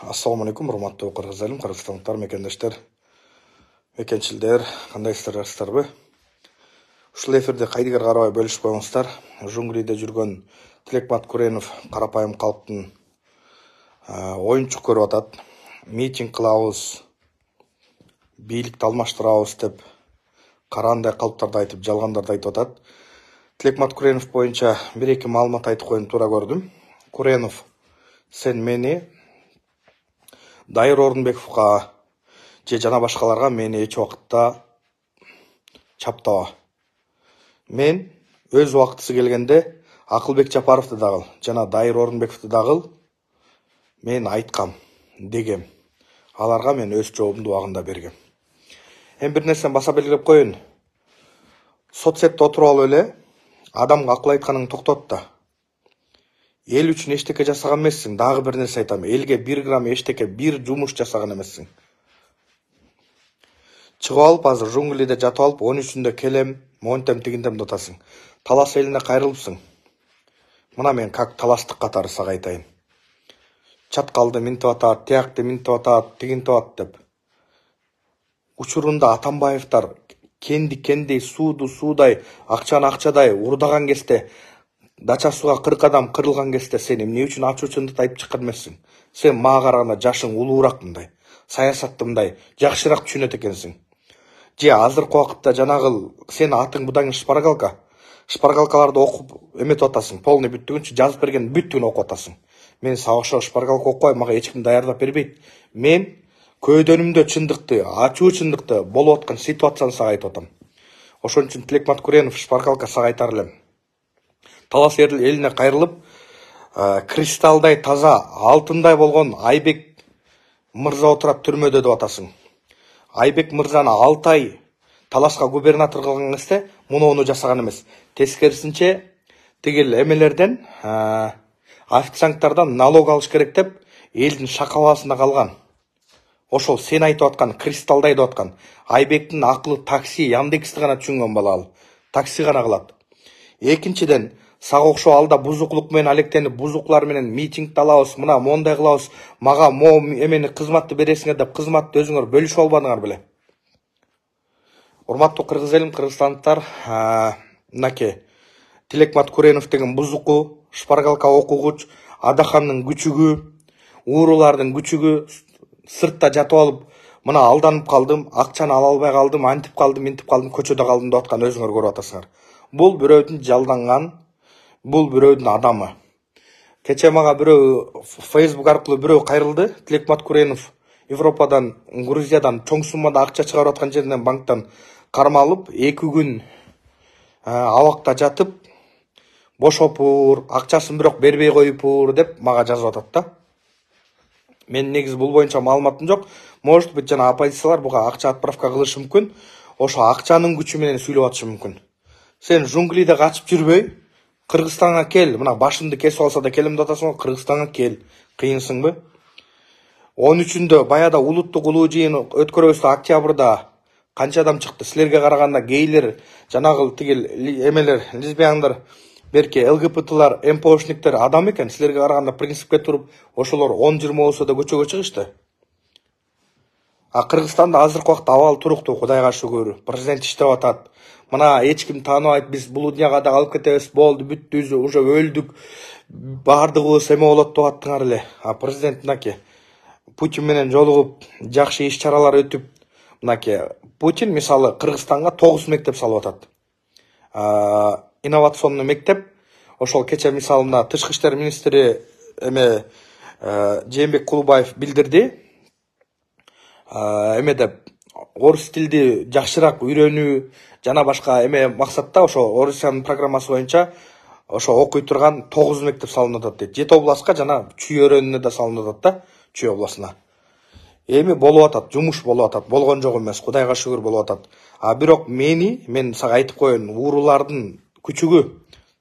Ассалаумағалейкум, урматтуу кыргыз элим, кыргызстандыктар, мекендештер, мекенчилдер, кандайсыздар, жакшысыздарбы? Ушул эфирде кайдыгер карабай бөлүшүп коюңуздар. Жуңгулийде жүргөн Тилек Маткуренов карапайым калктын оюнчук көрүп атат. Митинг кылабыз, бийликти алмаштырабыз деп караандай калптарды айтып, жалгандарды айтып атат. Тилек Маткуренов боюнча бир-эки маалымат айтып коюуну туура көрдүм. Куренов, сен мени Дайыр Орунбековго же жана башкаларга мени эч убакытта чаптаба. Мен өз убактысы келгенде Акылбек Жапаровду дагы жана Дайыр Орунбековду дагы мен айткам, дегем. Аларга мен өз жообумду убагында бергем. Эми бир нерсени баса белгилеп коеюн. Соцсетте отуруп алып эле адамга акыл айтканыңды токтот да. Эл үчүн эчтеке жасаган эмессиң. Дагы бир нерсе айтам. Элге 1 грамм эчтеке, бир жумуш жасаган эмессиң. Чыгып алып азыр Жуңгулийде жатып алып 13-үндө келем, монтем тигиндем деп атасың. Талас элине кайрылыпсың. Мына мен как таластык катары сага айтайын. Чаткалды минтип атат, тиякты минтип атат, тигинтип атат деп. Учурунда Атамбаевдар кенди сууду суудай, акчаны акчадай урдаган кезде, дача суга 40 адам кырылган кезде сен эмне үчүн ачуучундук айтып чыккан эмессиң? Сен мага караганда жашың улуураак мындай, саясатты мындай жакшыраак түшүнөт экенсиң. Же азыркы убакытта жанагы сен атың будаңы шпаргалка. Шпаргалкаларды окуп эметип атасың, полный бүттүгүнчө жазып берген бүттүгүн окуп атасың. Мен сага окшош шпаргалка окубай, мага эч ким даярдап бербейт. Мен көйдөнүмдө чындыкты, ачуу чындыкты болуп аткан ситуацияны сага айтып атам. Ошон үчүн Тилек Маткуренов шпаргалка сага айтар элем. Талас элине кайрылып, кристалдай таза, алтындай болгон Айбек мырза отурат түрмөдө деп атасың. Айбек мырзаны 6 ай Таласка губернатор кылган кезде муну жасаган эмес. Тескерисинче тигил эмелерден, официанттардан налог алыш керек деп элдин шакаласында калган. Ошол сен айтып аткан кристалдай деп аткан Айбектин акылы такси, Яндексти гана түшүнгөн бала ал. Такси гана кылат. Экинчиден, сага окшоп алда бузуклук менен алектенип, бузуклар менен митингди алабыз, мына мондай кылабыз, мага эмени кызматты бересиңер деп кызматты өзүңөр бөлүшүп албадыңар беле? Урматтуу кыргыз элим, кыргызстандыктар, мынакей Тилек Маткуренов деген бузуку, шпаргалка окугуч, Адахандын күчүгү, уурулардын күчүгү сыртта жатып алып, мына алданып калдым, акчаны ала албай калдым, антип калдым, минтип калдым, көчөдө калдым деп аткан өзүңөр көрүп атасыңар. Бул бирөөдүн жалданган, бул бирөөдүн адамы. Кече мага бирөө Facebook аркылуу бирөө кайрылды. Тилек Маткуренов Европадан, Грузиядан чоң суммада акча чыгарып аткан жерден банктан кармалып, 2 күн абакта жатып, бошопур, акчасын бирок бербей коюпур деп мага жазып атат да. Мен негизи бул боюнча маалыматым жок. Может быть, жана оппозициялар буга акча отправка кылышы мүмкүн. Ошо акчанын күчү менен сүйлөп атышы мүмкүн. Сен Жуңгулийде качып жүрбөй, Кыргызстанга кел, мына башымды кесип алса да келем деп атасың, Кыргызстанга кел. Кыйынсыңбы? 13-үндө баяда улуттук улуу жыйын өткөрөбүз октябрда. Канча адам чыкты? Силерге караганда гейлер, жанагы тигил эмелер, лесбияндар, берки ЛГБТлар, МПОшниктер адам экен. Силерге караганда принципке туруп, ошолор 10-20 болсо да көчөгө чыгышты. Кыргызстанда азыркы убакта абал туруктуу, Кудайга шүгүр. Президент иштеп атат. Мына эч ким тааныбайт, биз бул дүйнөгө да алып кетебиз, болду, бүттүбүз, уже өлдүк, баардыгыбыз эме болот деп аттыңар эле. Президент мынакей Путин менен жолугуп, жакшы иш чаралар өтүп, мынакей Путин мисалы Кыргызстанга 9 мектеп салып атат. Инновационный мектеп. Ошол кече мисалы мына тышкы иштер министри Жээнбек Кулубаев билдирди. Деп орус тилди жакшыраак үйрөнүү жана башка максатта ошо Орусиянын программасы боюнча ошо окуй турган 9 мектеп салынып атат дейт. 7 областка жана Чүй өрөөнүнө да салынып атат да, Чүй областына. Эми болуп атат, жумуш болуп атат, болгон жок эмес, Кудайга шүгүр болуп атат. Бирок мен сага айтып коеюн, уурулардын күчүгү,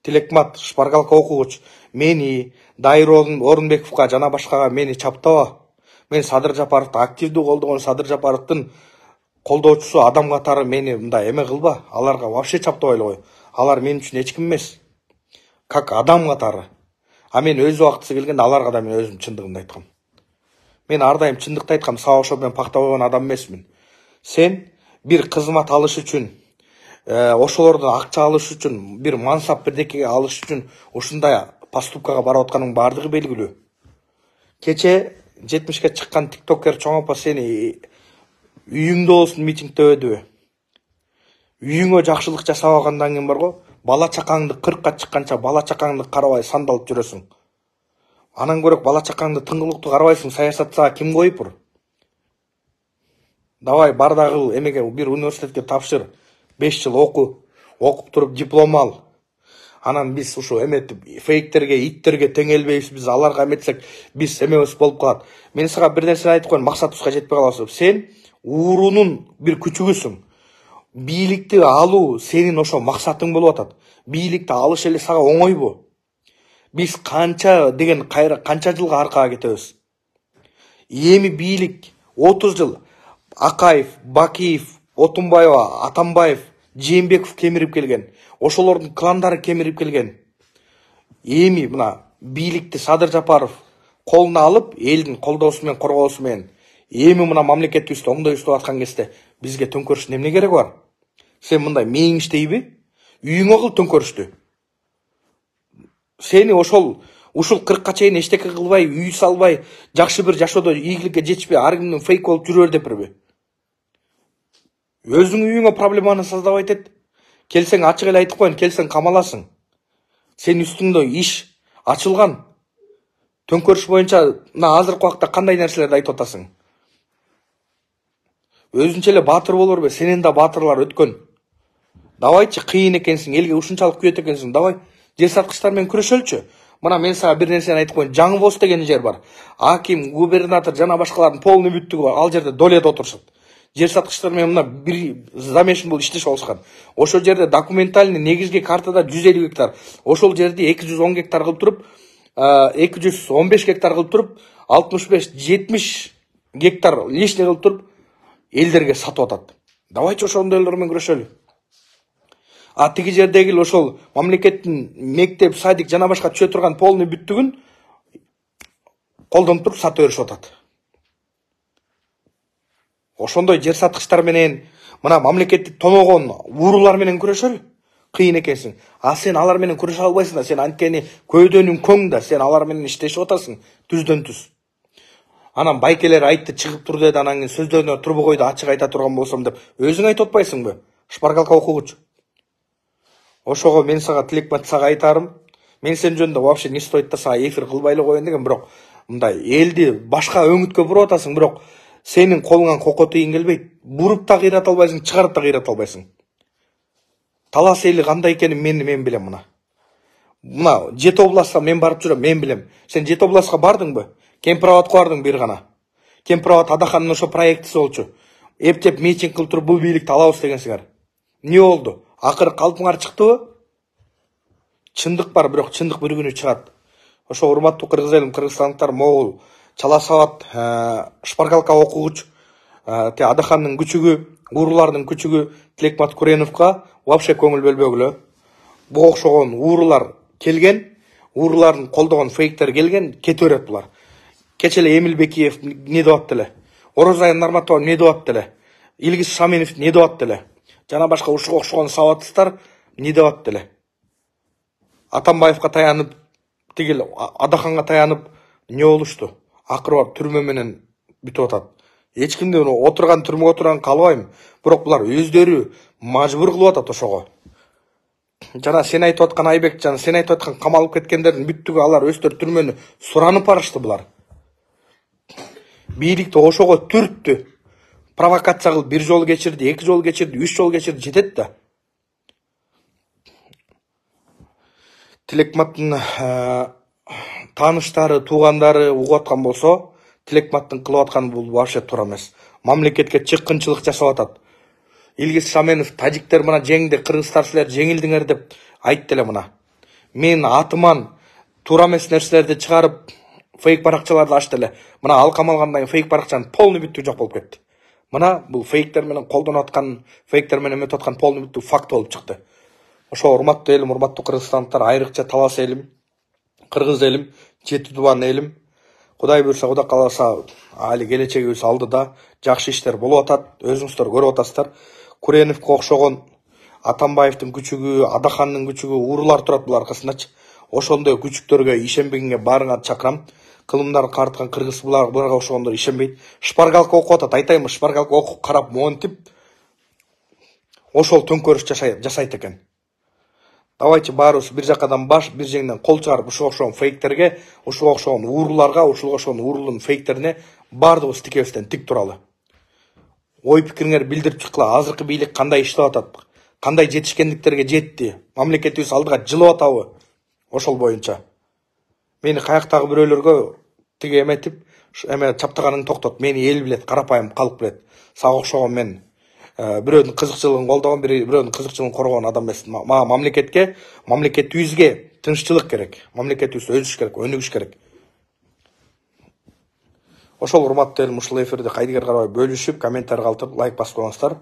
Тилек Мат шпаргалка окугуч, мени Дайыр Орунбековго жана башкага мени чаптаба. Мен Садыр Жапаровду активдүү колдогон Садыр Жапаровдун колдоочусу адам катары мени мындай эме кылба. Аларга вообще чаптабай эле кой. Алар мен үчүн эч ким эмес. Как адам катары. Мен өз убактысы келгенде аларга да мен өзүм чындыгымды айткам. Мен ардайым чындыкты айткам, сабак жол менен пакта койгон адам эмесмин. Сен бир кызмат алыш үчүн, ошолордон акча алыш үчүн, бир мансап бирдекеге алыш үчүн ушундай поступкага барып атканын баардыгы белгилүү. Кече 70-ке чыккан тиктокер чоң апа сени үйүңдө болсун митингдөбөдүбү? Үйүңө жакшылык жасабагандан кийин барго, бала чакаңды 40-ка чыкканча бала чакаңды карабай сандалып жүрөсүң. Анан көрөк бала чакаңды тыңгылыктуу карабайсың, саясатчыга ким коюптур? Давай бардагы эмеге бир университетке тапшыр, 5 жыл окуп туруп диплом ал. Анан биз ушу эметип фейктерге, иттерге теңелбейбиз, биз аларга эметсек, биз эмебиз болуп калат. Мен сага бир нерсе айтып коеюн, максатыбызга жетпей калабыз. Сен уурунун бир күчүгүсүң. Бийликти алуу сенин ошо максатың болуп атат. Бийликти алыш эле сага оңойбу? Биз канча жылга аркага кетебиз? Эми бийлик 30 жыл Акаев, Бакиев, Отунбаева, Атамбаев, Жээнбеков кемирип келген. Ошолордун кландары кемирип келген. Эми мына бийликти Садыр Жапаров колуна алып, элдин колдоосу менен коргоосу менен эми мына мамлекетибизди оңдойбуз аткан кезде бизге төңкөрүштүн эмне кереги бар? Сен мындай мээң иштейби? Үйүңө кыл төңкөрүштү. Сени ушул 40-ка чейин эчтеке кылбай, үй салбай, жакшы бир жашоодо ийгиликке жетишпей, ар кимдин фейк болуп жүрөр депирби? Өзүң үйүңө проблеманы создавать эт. Келсең ачык эле айтып коеюн, келсең камаласың. Сен үстүңдө иш ачылган. Төңкөрүш боюнча мына азыркы убакта кандай нерселерди айтып атасың? Өзүнчө эле баатыр боло бербе, сенен да баатырлар өткөн. Давайчы, кыйын экенсиң, элге ушунчалык күйөт экенсиң. Давай, жер саткычтар менен күрөшөлчү. Мына мен сага бир нерсени айтып коеюн, Жаңы Боз деген жер бар. Аким, губернатор жана башкалардын полный бүттүгү бар. Ал жерде долет отурушат. Жер саткычтар менен мына бир замешин болуп иштешип алышкан. Ошол жерде документальный негизги картада 150 гектар. Ошол жерди 210 гектар кылып туруп, 215 гектар кылып туруп, 65-70 гектар лишний кылып туруп элдерге сатып атат. Давайчы ошондой элдер менен күрөшөлү. Тиги жердеги ошол мамлекеттин мектеп, садик жана башка түшө турган полный бүттүгүн колдонуп туруп сатып беришип атат. Ошондой жер саткычтар менен мына мамлекетти тоногон уурулар менен күрөшөлү. Кыйын экенсиң. Сен алар менен күрөшө албайсың да, сен анткени көйдөнүң көң да, сен алар менен иштешип атасың түздөн түз. Анан байкелер айтты, чыгып тур деди, анан кийин сөздөрүнө турбу койду, ачык айта турган болсом деп. Өзүң айтып атпайсыңбы? Шпаргалка окугучу. Ошого мен сага тилек сага айтарым. Мен сен жөнүндө вообще не стоит да сага эфир кылбай эле коеюн деген, бирок мындай элди башка өңүткө буруп атасың, бирок сенин колуңан кoko тыйын келбейт. Буруп да кыйрата албайсың, чыгарып да кыйрата албайсың. Талас эли кандай экенин мен билем мына. Мына Жети областка мен барып жүрөм, мен билем. Сен Жети областка бардыңбы? Кемпирабадка бардың бир гана. Кемпирабад Адахандын ошо проектиси болчу. Эптеп митинг кылып туруп бул бийликти алабыз дегенсиңер. Не болду? Акыры калпыңар чыктыбы? Чындык бар, бирок чындык бир күнү чыгат. Ошо урматтуу кыргыз элим, кыргызстандыктар, могул, Чала Сабат, Шпаргалка окугуч, Адахандын күчүгү, уурулардын күчүгү Тилекмат Куреновго вообще көңүл бөлбөгүлө. Буга окшогон уурулар келген, уурулардын колдогон фейктер келген, кете берет булар. Кече эле Эмил Бекиев не деп атты эле? Орозай Нарматова не деп атты эле? Илгиз Шаменов не деп атты эле? Жана башка ушуга окшогон сабатсыздар не деп атты эле? Атамбаевга таянып, тигил Адаханга таянып не болушту? Акыры барып түрмө менен бүтүп атат. Эч кимди отурган түрмөгө отурган каалабайм, бирок булар өздөрү мажбур кылып атат ошого. Жана сен айтып аткан Айбек, жана сен айтып аткан камалып кеткендердин бүттүгү алар өздөрү түрмөнү суранып барышты булар. Бийликти ошого түрттү. Провокация кылып бир жол кечирди, 2 жол кечирди, 3 жол кечирди, жетет да. Тилекматтын тааныштары, туугандары угуп аткан болсо, Тилекматтын кылып атканы бул вообще туура эмес. Мамлекетке чыккынчылык жасап атат. Илгиз Шаменов, тажиктер мына жеңди, кыргыздар силер жеңилдиңер деп айтты эле мына. Мен атыман туура эмес нерселерди чыгарып, фейк баракчаларды ачты эле. Мына ал камалгандан фейк баракчанын полный бүттүгү жок болуп кетти. Мына бул фейктер менен колдонуп аткан, фейктер менен өтүп аткан полный бүттүгү факт болуп чыкты. Ошо урматтуу элим, урматтуу кыргызстандыктар, айрыкча Талас элим, кыргыз элим, Жети Дубан элим, Кудай буйрса, Кудай кааласа, али келечегибиз алдыда жакшы иштер болуп атат, өзүңүздөр көрүп атасыздар. Куреновго окшогон Атамбаевдин күчүгү, Адахандын күчүгү, уурулар турат бул аркасындачы. Ошондой күчүктөргө ишенбегенге баарыңарды чакырам. Кылымдарын карыткан кыргыз буларга окшогондор ишенбейт. Шпаргалка окуп атат, айтайынбы, шпаргалка окуп карап монтип ошол төңкөрүш жасайт экен. Давайте баарыбыз бир жакадан баш, бир жеңден кол чыгарып, ушуга окшогон фейктерге, ушуга окшогон ууруларга, ушуга окшогон уурулдун фейктерине баардыгыбыз тикебизден тик туралы. Ой пикириңерди билдирип чыккыла. Азыркы бийлик кандай иштеп атат? Кандай жетишкендиктерге жетти? Мамлекетибиз алдыга жылып атабы? Ошол боюнча. Мени каяктагы бирөөлөргө тиги эметип, чаптаганың токтот. Мени эл билет, карапайым калк билет. Сага окшогон мен бирөөнүн кызыкчылыгын колдогон, бирөөнүн кызыкчылыгын коргогон адам эмес. Мамлекетке, мамлекетибизге тынччылык керек. Мамлекетибиз өсүш керек, өнүгүш керек. Ошол урматтуу элим, ушул эфирди кайдыгер карабай бөлүшүп, комментарий калтырып, лайк басып коюңуздар.